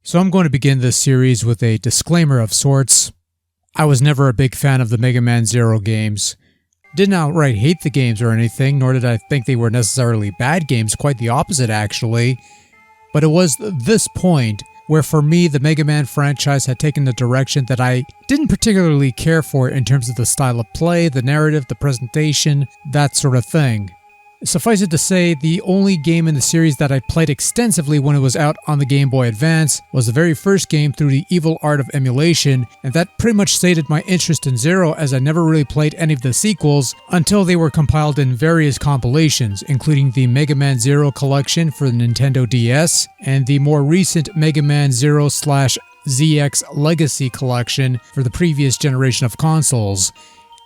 So I'm going to begin this series with a disclaimer of sorts. I was never a big fan of the Mega Man Zero games. Didn't outright hate the games or anything, nor did I think they were necessarily bad games, quite the opposite actually. But it was this point where for me the Mega Man franchise had taken a direction that I didn't particularly care for in terms of the style of play, the narrative, the presentation, that sort of thing. Suffice it to say, the only game in the series that I played extensively when it was out on the Game Boy Advance was the very first game through the evil art of emulation, and that pretty much sated my interest in Zero as I never really played any of the sequels until they were compiled in various compilations, including the Mega Man Zero collection for the Nintendo DS and the more recent Mega Man Zero/ZX Legacy collection for the previous generation of consoles,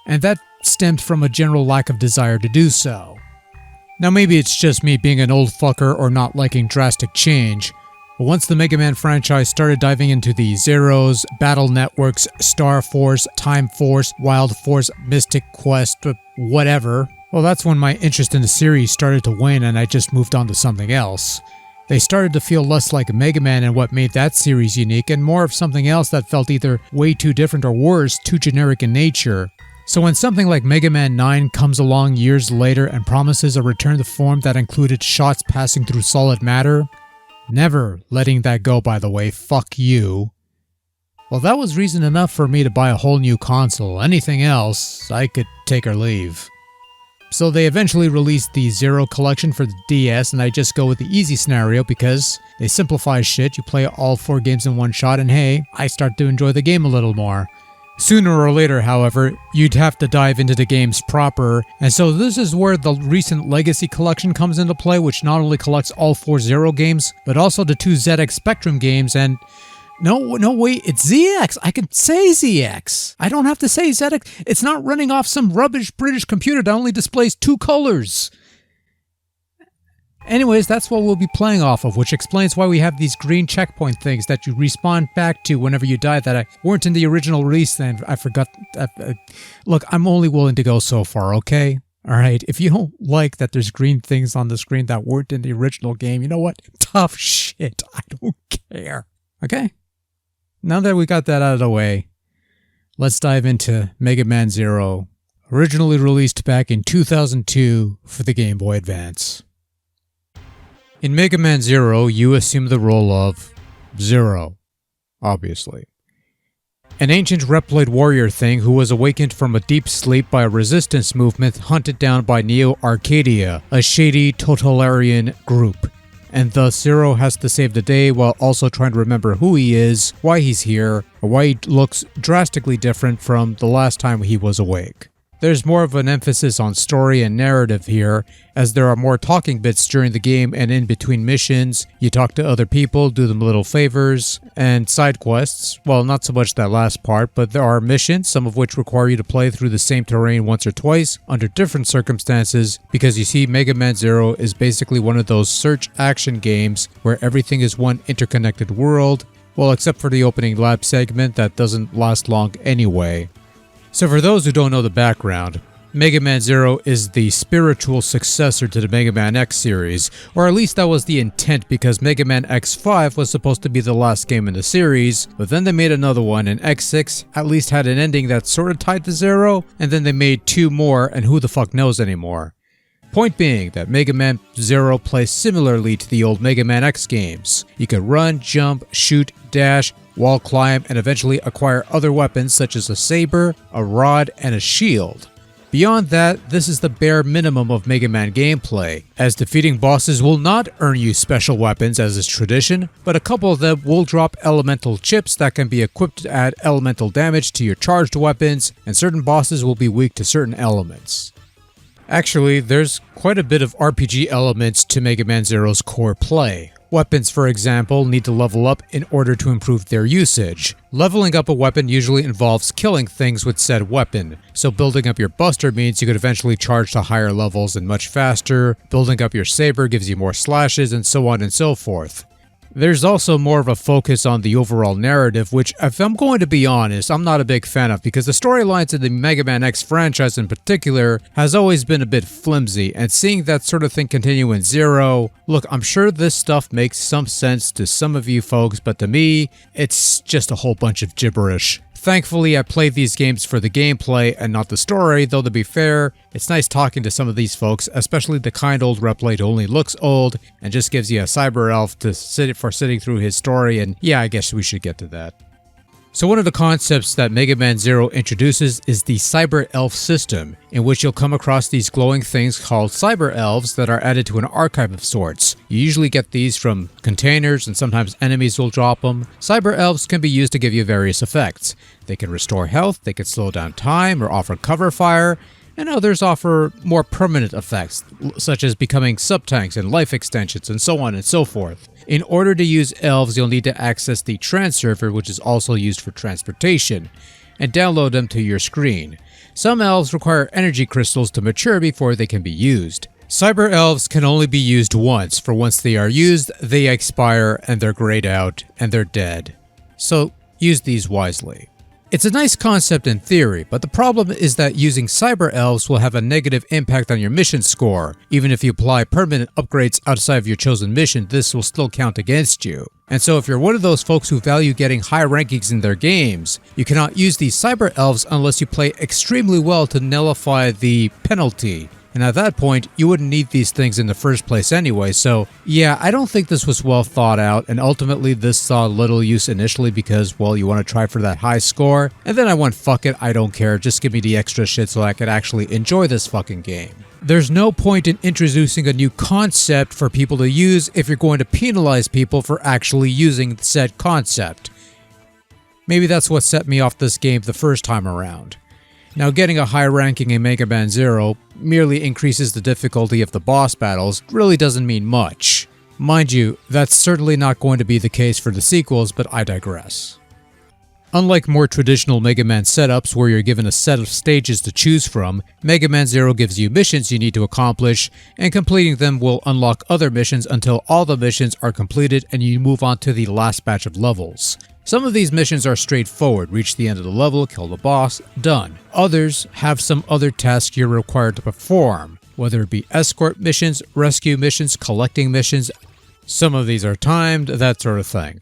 and that stemmed from a general lack of desire to do so. Now maybe it's just me being an old fucker or not liking drastic change, but once the Mega Man franchise started diving into the Zeros, Battle Networks, Star Force, Time Force, Wild Force, Mystic Quest, whatever, well that's when my interest in the series started to wane and I just moved on to something else. They started to feel less like Mega Man and what made that series unique, and more of something else that felt either way too different or worse, too generic in nature. So when something like Mega Man 9 comes along years later and promises a return to form that included shots passing through solid matter, never letting that go by the way, fuck you, well that was reason enough for me to buy a whole new console. Anything else, I could take or leave. So they eventually released the Zero collection for the DS, and I just go with the easy scenario because they simplify shit, you play all 4 games in one shot, and hey, I start to enjoy the game a little more. Sooner or later, however, you'd have to dive into the games proper, and so this is where the recent Legacy collection comes into play, which not only collects all 4 Zero games, but also the 2 ZX Spectrum games, and no wait, it's ZX! I can say ZX! I don't have to say ZX, it's not running off some rubbish British computer that only displays 2 colors! Anyways, that's what we'll be playing off of, which explains why we have these green checkpoint things that you respawn back to whenever you die that weren't in the original release, and I forgot. Look, I'm only willing to go so far, okay? Alright, if you don't like that there's green things on the screen that weren't in the original game, you know what? Tough shit, I don't care. Okay? Now that we got that out of the way, let's dive into Mega Man Zero, originally released back in 2002 for the Game Boy Advance. In Mega Man Zero, you assume the role of Zero, obviously. An ancient Reploid warrior thing who was awakened from a deep sleep by a resistance movement hunted down by Neo Arcadia, a shady totalitarian group. And thus Zero has to save the day while also trying to remember who he is, why he's here, or why he looks drastically different from the last time he was awake. There's more of an emphasis on story and narrative here, as there are more talking bits during the game and in between missions. You talk to other people, do them little favors, and side quests. Well, not so much that last part, but there are missions, some of which require you to play through the same terrain once or twice, under different circumstances, because you see Mega Man Zero is basically one of those search action games where everything is one interconnected world, well except for the opening lab segment that doesn't last long anyway. So for those who don't know the background, Mega Man Zero is the spiritual successor to the Mega Man X series, or at least that was the intent because Mega Man X5 was supposed to be the last game in the series, but then they made another one and X6 at least had an ending that's sort of tied to Zero, and then they made 2 more and who the fuck knows anymore. Point being that Mega Man Zero plays similarly to the old Mega Man X games. You could run, jump, shoot, dash, wall climb, and eventually acquire other weapons such as a saber, a rod, and a shield. Beyond that, this is the bare minimum of Mega Man gameplay, as defeating bosses will not earn you special weapons as is tradition, but a couple of them will drop elemental chips that can be equipped to add elemental damage to your charged weapons, and certain bosses will be weak to certain elements. Actually, there's quite a bit of RPG elements to Mega Man Zero's core play. Weapons, for example, need to level up in order to improve their usage. Leveling up a weapon usually involves killing things with said weapon, so building up your buster means you could eventually charge to higher levels and much faster, building up your saber gives you more slashes, and so on and so forth. There's also more of a focus on the overall narrative, which, if I'm going to be honest, I'm not a big fan of, because the storylines in the Mega Man X franchise in particular has always been a bit flimsy, and seeing that sort of thing continue in Zero, look, I'm sure this stuff makes some sense to some of you folks, but to me, it's just a whole bunch of gibberish. Thankfully, I played these games for the gameplay and not the story, though to be fair, it's nice talking to some of these folks, especially the kind old Reploid who only looks old and just gives you a cyber elf to sitting through his story, and yeah, I guess we should get to that. So one of the concepts that Mega Man Zero introduces is the Cyber Elf system, in which you'll come across these glowing things called Cyber Elves that are added to an archive of sorts. You usually get these from containers, and sometimes enemies will drop them. Cyber Elves can be used to give you various effects. They can restore health, they can slow down time, or offer cover fire, and others offer more permanent effects, such as becoming sub-tanks and life extensions and so on and so forth. In order to use elves, you'll need to access the Trans server, which is also used for transportation, and download them to your screen. Some elves require energy crystals to mature before they can be used. Cyber elves can only be used once, for once they are used, they expire and they're grayed out and they're dead. So use these wisely. It's a nice concept in theory, but the problem is that using Cyber Elves will have a negative impact on your mission score. Even if you apply permanent upgrades outside of your chosen mission, this will still count against you. And so if you're one of those folks who value getting high rankings in their games, you cannot use these Cyber Elves unless you play extremely well to nullify the penalty. And at that point, you wouldn't need these things in the first place anyway, so yeah, I don't think this was well thought out, and ultimately this saw little use initially because, well, you want to try for that high score, and then I went, fuck it, I don't care, just give me the extra shit so I could actually enjoy this fucking game. There's no point in introducing a new concept for people to use if you're going to penalize people for actually using said concept. Maybe that's what set me off this game the first time around. Now, getting a high ranking in Mega Man Zero merely increases the difficulty of the boss battles, really doesn't mean much. Mind you, that's certainly not going to be the case for the sequels, but I digress. Unlike more traditional Mega Man setups where you're given a set of stages to choose from, Mega Man Zero gives you missions you need to accomplish, and completing them will unlock other missions until all the missions are completed and you move on to the last batch of levels. Some of these missions are straightforward, reach the end of the level, kill the boss, done. Others have some other tasks you're required to perform, whether it be escort missions, rescue missions, collecting missions. Some of these are timed, that sort of thing.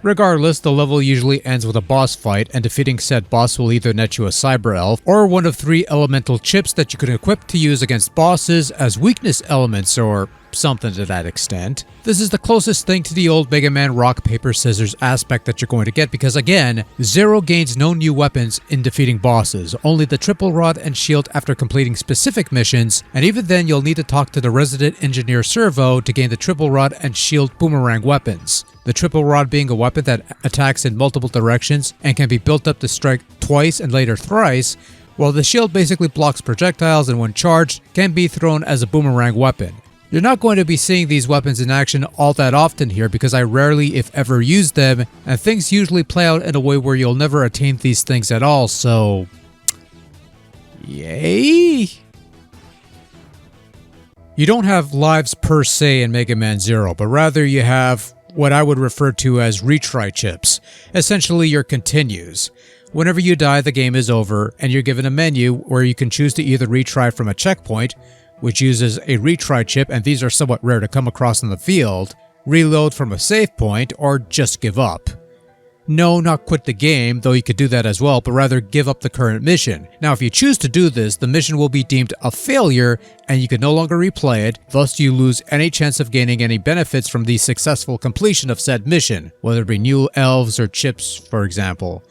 Regardless, the level usually ends with a boss fight, and defeating said boss will either net you a Cyber Elf or one of 3 elemental chips that you can equip to use against bosses as weakness elements or something to that extent. This is the closest thing to the old Mega Man rock, paper, scissors aspect that you're going to get because, again, Zero gains no new weapons in defeating bosses, only the triple rod and shield after completing specific missions, and even then you'll need to talk to the resident engineer Servo to gain the triple rod and shield boomerang weapons. The triple rod being a weapon that attacks in multiple directions and can be built up to strike twice and later thrice, while the shield basically blocks projectiles and when charged can be thrown as a boomerang weapon. You're not going to be seeing these weapons in action all that often here because I rarely, if ever, use them, and things usually play out in a way where you'll never attain these things at all, so yay? You don't have lives per se in Mega Man Zero, but rather you have what I would refer to as retry chips, essentially your continues. Whenever you die, the game is over, and you're given a menu where you can choose to either retry from a checkpoint, which uses a retry chip, and these are somewhat rare to come across in the field, reload from a save point, or just give up. No, not quit the game, though you could do that as well, but rather give up the current mission. Now, if you choose to do this, the mission will be deemed a failure, and you can no longer replay it, thus you lose any chance of gaining any benefits from the successful completion of said mission, whether it be new elves or chips, for example.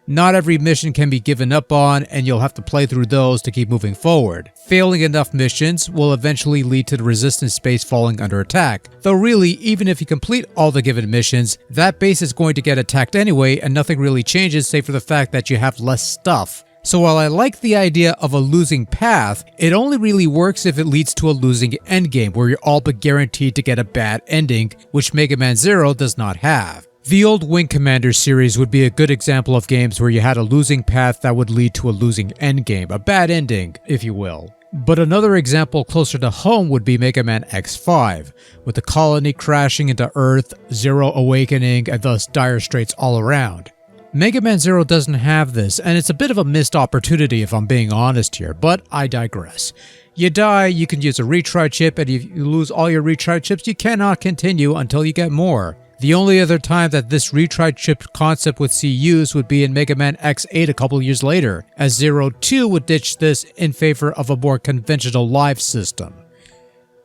Not every mission can be given up on, and you'll have to play through those to keep moving forward. Failing enough missions will eventually lead to the resistance base falling under attack. Though really, even if you complete all the given missions, that base is going to get attacked anyway, and nothing really changes save for the fact that you have less stuff. So while I like the idea of a losing path, it only really works if it leads to a losing endgame where you're all but guaranteed to get a bad ending, which Mega Man Zero does not have. The old Wing Commander series would be a good example of games where you had a losing path that would lead to a losing endgame, a bad ending, if you will. But another example closer to home would be Mega Man X5, with the colony crashing into Earth, Zero awakening, and thus dire straits all around. Mega Man Zero doesn't have this, and it's a bit of a missed opportunity if I'm being honest here, but I digress. You die, you can use a retry chip, and if you lose all your retry chips, you cannot continue until you get more. The only other time that this retry chip concept would see used would be in Mega Man X8 a couple years later, as Zero 2 would ditch this in favor of a more conventional live system.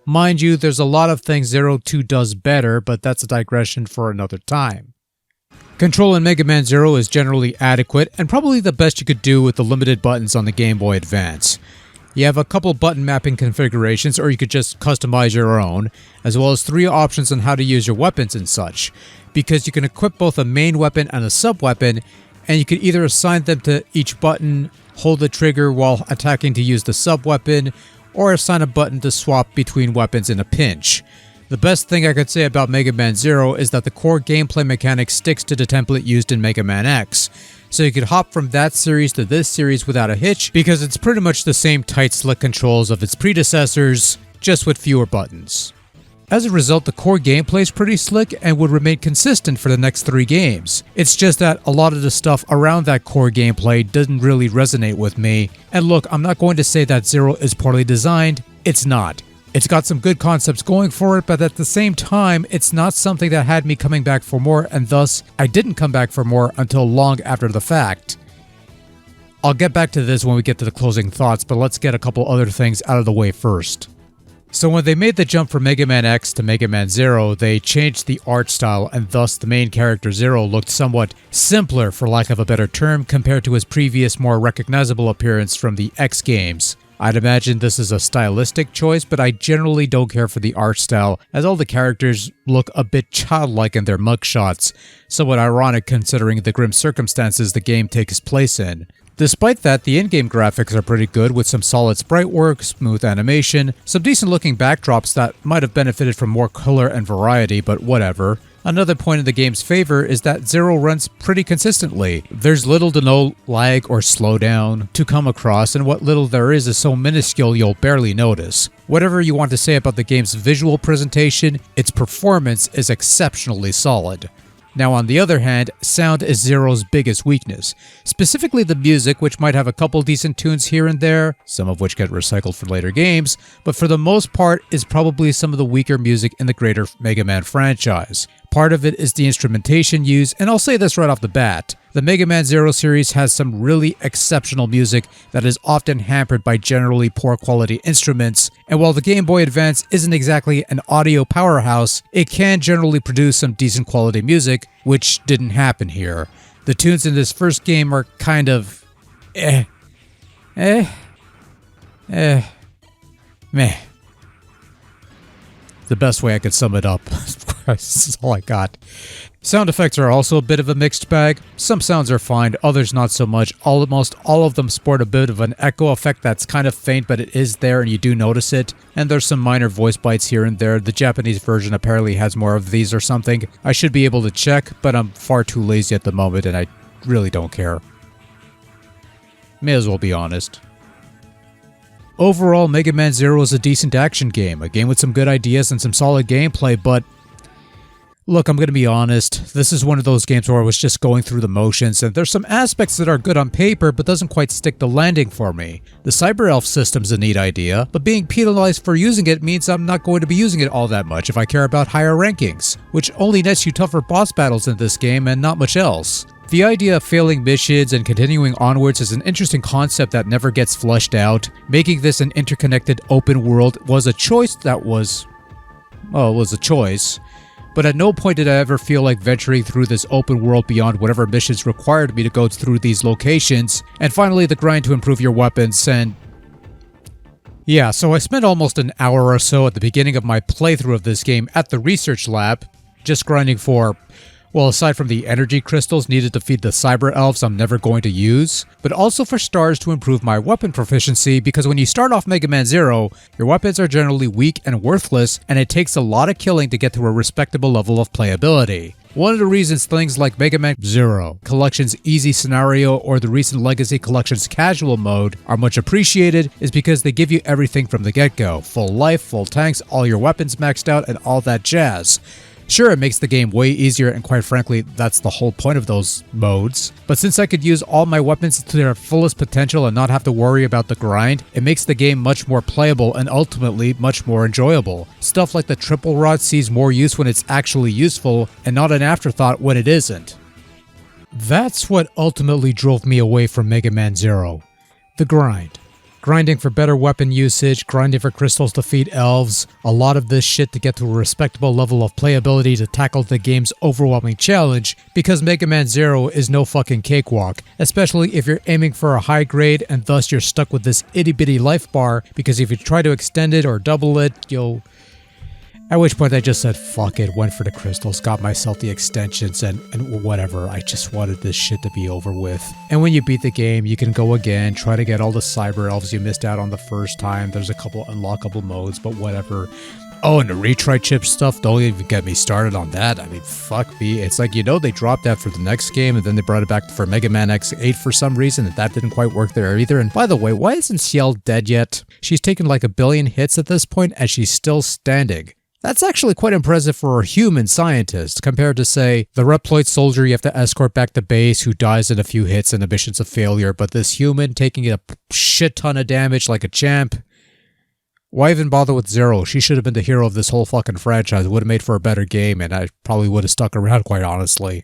Mind you, there's a lot of things Zero 2 does better, but that's a digression for another time. Control in Mega Man Zero is generally adequate, and probably the best you could do with the limited buttons on the Game Boy Advance. You have a couple button mapping configurations, or you could just customize your own, as well as 3 options on how to use your weapons and such, because you can equip both a main weapon and a sub-weapon, and you can either assign them to each button, hold the trigger while attacking to use the sub-weapon, or assign a button to swap between weapons in a pinch. The best thing I could say about Mega Man Zero is that the core gameplay mechanic sticks to the template used in Mega Man X, so you could hop from that series to this series without a hitch because it's pretty much the same tight slick controls of its predecessors, just with fewer buttons. As a result, the core gameplay is pretty slick and would remain consistent for the next 3 games. It's just that a lot of the stuff around that core gameplay doesn't really resonate with me, and look, I'm not going to say that Zero is poorly designed, it's not. It's got some good concepts going for it, but at the same time, it's not something that had me coming back for more, and thus, I didn't come back for more until long after the fact. I'll get back to this when we get to the closing thoughts, but let's get a couple other things out of the way first. So when they made the jump from Mega Man X to Mega Man Zero, they changed the art style, and thus the main character Zero looked somewhat simpler, for lack of a better term, compared to his previous more recognizable appearance from the X games. I'd imagine this is a stylistic choice, but I generally don't care for the art style, as all the characters look a bit childlike in their mugshots, somewhat ironic considering the grim circumstances the game takes place in. Despite that, the in-game graphics are pretty good with some solid sprite work, smooth animation, some decent looking backdrops that might have benefited from more color and variety, but whatever. Another point in the game's favor is that Zero runs pretty consistently. There's little to no lag or slowdown to come across, and what little there is so minuscule you'll barely notice. Whatever you want to say about the game's visual presentation, its performance is exceptionally solid. Now on the other hand, sound is Zero's biggest weakness, specifically the music, which might have a couple decent tunes here and there, some of which get recycled for later games, but for the most part is probably some of the weaker music in the greater Mega Man franchise. Part of it is the instrumentation used, and I'll say this right off the bat. The Mega Man Zero series has some really exceptional music that is often hampered by generally poor quality instruments, and while the Game Boy Advance isn't exactly an audio powerhouse, it can generally produce some decent quality music, which didn't happen here. The tunes in this first game are kind of meh. The best way I could sum it up. This is all I got. Sound effects are also a bit of a mixed bag. Some sounds are fine, others not so much. Almost all of them sport a bit of an echo effect that's kind of faint, but it is there and you do notice it. And there's some minor voice bites here and there. The Japanese version apparently has more of these or something. I should be able to check, but I'm far too lazy at the moment and I really don't care. May as well be honest. Overall, Mega Man Zero is a decent action game, a game with some good ideas and some solid gameplay, but look, I'm going to be honest, this is one of those games where I was just going through the motions, and there's some aspects that are good on paper, but doesn't quite stick the landing for me. The Cyber Elf system's a neat idea, but being penalized for using it means I'm not going to be using it all that much if I care about higher rankings, which only nets you tougher boss battles in this game and not much else. The idea of failing missions and continuing onwards is an interesting concept that never gets fleshed out. Making this an interconnected open world was a choice that was a choice. But at no point did I ever feel like venturing through this open world beyond whatever missions required me to go through these locations. And finally, the grind to improve your weapons and... yeah, so I spent almost an hour or so at the beginning of my playthrough of this game at the research lab, just grinding for... well, aside from the energy crystals needed to feed the cyber elves I'm never going to use, but also for stars to improve my weapon proficiency, because when you start off Mega Man Zero, your weapons are generally weak and worthless, and it takes a lot of killing to get to a respectable level of playability. One of the reasons things like Mega Man Zero Collection's Easy Scenario or the recent Legacy Collection's Casual Mode are much appreciated is because they give you everything from the get-go. Full life, full tanks, all your weapons maxed out, and all that jazz. Sure, it makes the game way easier, and quite frankly, that's the whole point of those modes. But since I could use all my weapons to their fullest potential and not have to worry about the grind, it makes the game much more playable and ultimately much more enjoyable. Stuff like the triple rod sees more use when it's actually useful, and not an afterthought when it isn't. That's what ultimately drove me away from Mega Man Zero. The grind. Grinding for better weapon usage, grinding for crystals to feed elves, a lot of this shit to get to a respectable level of playability to tackle the game's overwhelming challenge, because Mega Man Zero is no fucking cakewalk, especially if you're aiming for a high grade and thus you're stuck with this itty bitty life bar, because if you try to extend it or double it, you'll... At which point I just said fuck it, went for the crystals, got myself the extensions and whatever, I just wanted this shit to be over with. And when you beat the game, you can go again, try to get all the cyber elves you missed out on the first time, there's a couple unlockable modes, but whatever. Oh, and the retry chip stuff, don't even get me started on that. I mean, fuck me, it's like, you know, they dropped that for the next game and then they brought it back for Mega Man X8 for some reason and that didn't quite work there either. And by the way, why isn't Ciel dead yet? She's taken like 1 billion hits at this point and she's still standing. That's actually quite impressive for a human scientist, compared to, say, the Reploid soldier you have to escort back to base who dies in a few hits and a mission's a failure, but this human taking a shit ton of damage like a champ. Why even bother with Zero? She should have been the hero of this whole fucking franchise. It would have made for a better game, and I probably would have stuck around, quite honestly.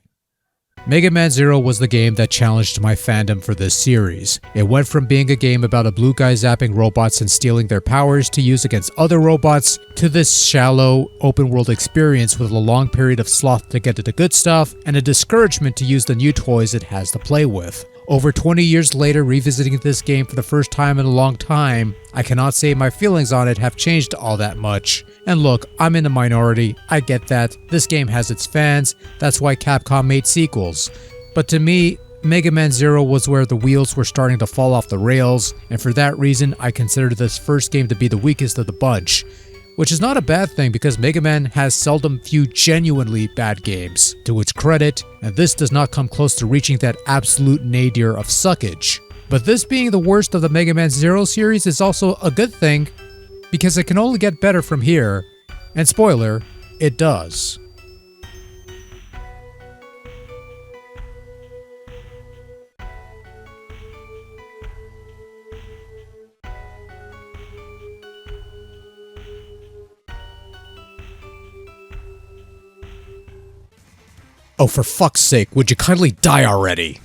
Mega Man Zero was the game that challenged my fandom for this series. It went from being a game about a blue guy zapping robots and stealing their powers to use against other robots, to this shallow, open-world experience with a long period of sloth to get to the good stuff, and a discouragement to use the new toys it has to play with. Over 20 years later, revisiting this game for the first time in a long time, I cannot say my feelings on it have changed all that much. And look, I'm in the minority, I get that, this game has its fans, that's why Capcom made sequels. But to me, Mega Man Zero was where the wheels were starting to fall off the rails, and for that reason, I consider this first game to be the weakest of the bunch. Which is not a bad thing because Mega Man has seldom few genuinely bad games, to its credit, and this does not come close to reaching that absolute nadir of suckage. But this being the worst of the Mega Man Zero series is also a good thing, because it can only get better from here, and spoiler, it does. Oh, for fuck's sake, would you kindly die already?